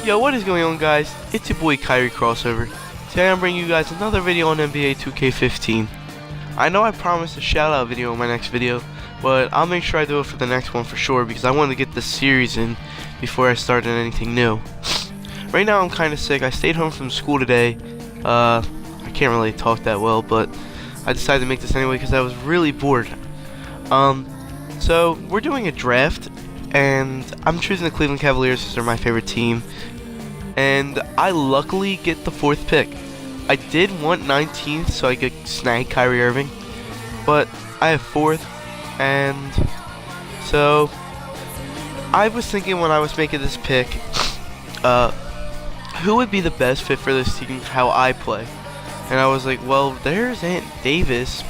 Yo, what is going on, guys? It's your boy Kyrie Crossover. Today I'm bringing you guys another video on NBA 2K15. I know I promised a shout out video in my next video, but I'll make sure I do it for the next one for sure because I wanted to get this series in before I started anything new. Right now I'm kind of sick. I stayed home from school today. I can't really talk that well, but I decided to make this anyway because I was really bored. So we're doing a draft, and I'm choosing the Cleveland Cavaliers because they're my favorite team. And I luckily get the 4th pick. I did want 19th so I could snag Kyrie Irving, but I have 4th, and so I was thinking when I was making this pick, who would be the best fit for this team, how I play. And I was like, well, there's Ant Davis,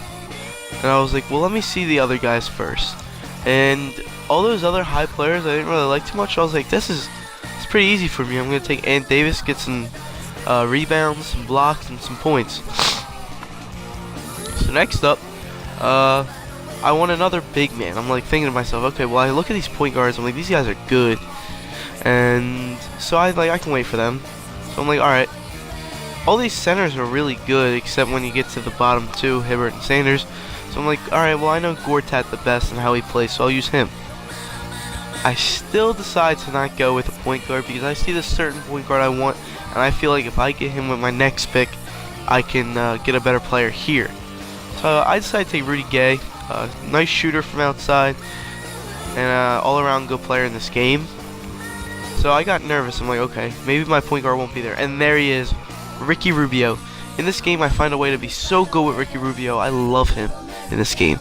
and I was like, well, let me see the other guys first. And all those other high players I didn't really like too much. I was like, it's pretty easy for me. I'm going to take Ant Davis, get some rebounds, some blocks, and some points. So next up, I want another big man. I'm like thinking to myself, okay, well, I look at these point guards. I'm like, these guys are good. And so I can wait for them. So I'm like, alright. All these centers are really good except when you get to the bottom two, Hibbert and Sanders. So I'm like, alright, well, I know Gortat the best and how he plays, so I'll use him. I still decide to not go with a point guard because I see this certain point guard I want, and I feel like if I get him with my next pick, I can get a better player here. So I decided to take Rudy Gay, nice shooter from outside, and all-around good player in this game. So I got nervous. I'm like, okay, maybe my point guard won't be there. And there he is, Ricky Rubio. In this game, I find a way to be so good with Ricky Rubio. I love him in this game.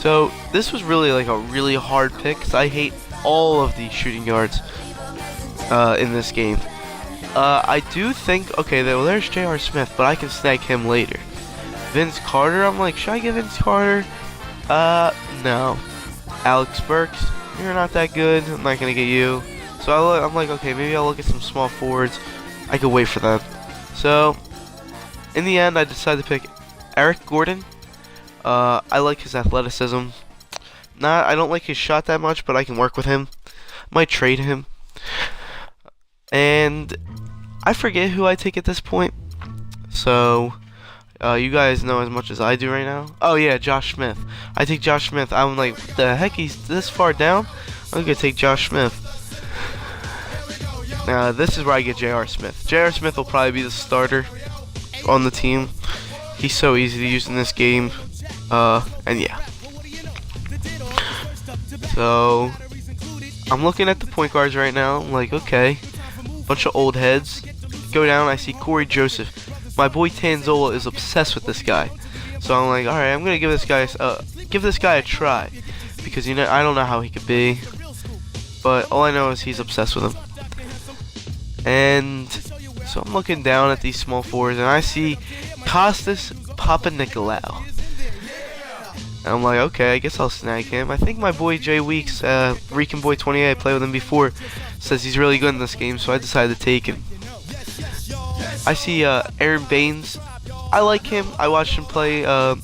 So this was really like a really hard pick because I hate all of the shooting guards in this game. I do think, okay, well, there's J.R. Smith, but I can snag him later. Vince Carter, I'm like, should I get Vince Carter? No. Alex Burks, you're not that good. I'm not going to get you. So I'm like, okay, maybe I'll look at some small forwards. I could wait for them. So, in the end, I decided to pick Eric Gordon. I like his athleticism. I don't like his shot that much, but I can work with him. Might trade him. And I forget who I take at this point. So, you guys know as much as I do right now. Oh yeah, Josh Smith. I take Josh Smith. I'm like, what the heck, he's this far down? I'm gonna take Josh Smith. Now, this is where I get J.R. Smith. J.R. Smith will probably be the starter on the team. He's so easy to use in this game. And yeah. So, I'm looking at the point guards right now. I'm like, okay, bunch of old heads. Go down, I see Corey Joseph. My boy Tanzola is obsessed with this guy. So I'm like, alright, I'm gonna give this guy a try. Because I don't know how he could be. But all I know is he's obsessed with him. And so I'm looking down at these small forwards, and I see Kostas Papanikolaou. And I'm like, okay, I guess I'll snag him. I think my boy Jay Weeks, Rican Boy 28, I played with him before, says he's really good in this game, so I decided to take him. I see Aaron Baines. I like him. I watched him play on,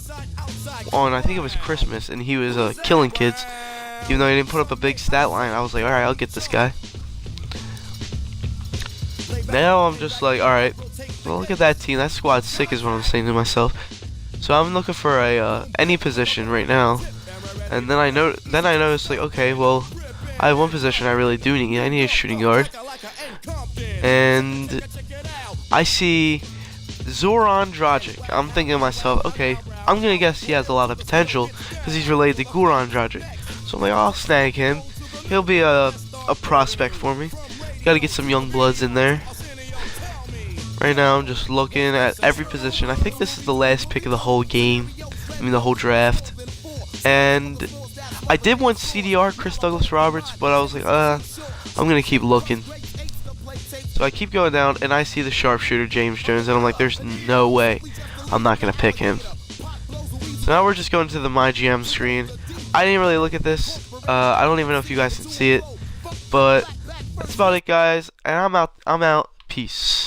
I think it was Christmas, and he was killing kids. Even though he didn't put up a big stat line, I was like, alright, I'll get this guy. Now I'm just like, alright, well, look at that team. That squad's sick is what I'm saying to myself. So I'm looking for any position right now. And then I noticed, like, okay, well, I have one position I really do need. I need a shooting guard. And I see Zoran Dragic. I'm thinking to myself, okay, I'm going to guess he has a lot of potential because he's related to Goran Dragic. So I'm like, I'll snag him. He'll be a prospect for me. Got to get some young bloods in there. Right now, I'm just looking at every position. I think this is the last pick of the whole game. I mean, the whole draft. And I did want CDR, Chris Douglas Roberts, but I was like, I'm going to keep looking. So I keep going down, and I see the sharpshooter, James Jones, and I'm like, there's no way I'm not going to pick him. So now we're just going to the MyGM screen. I didn't really look at this. I don't even know if you guys can see it. But that's about it, guys. And I'm out. Peace.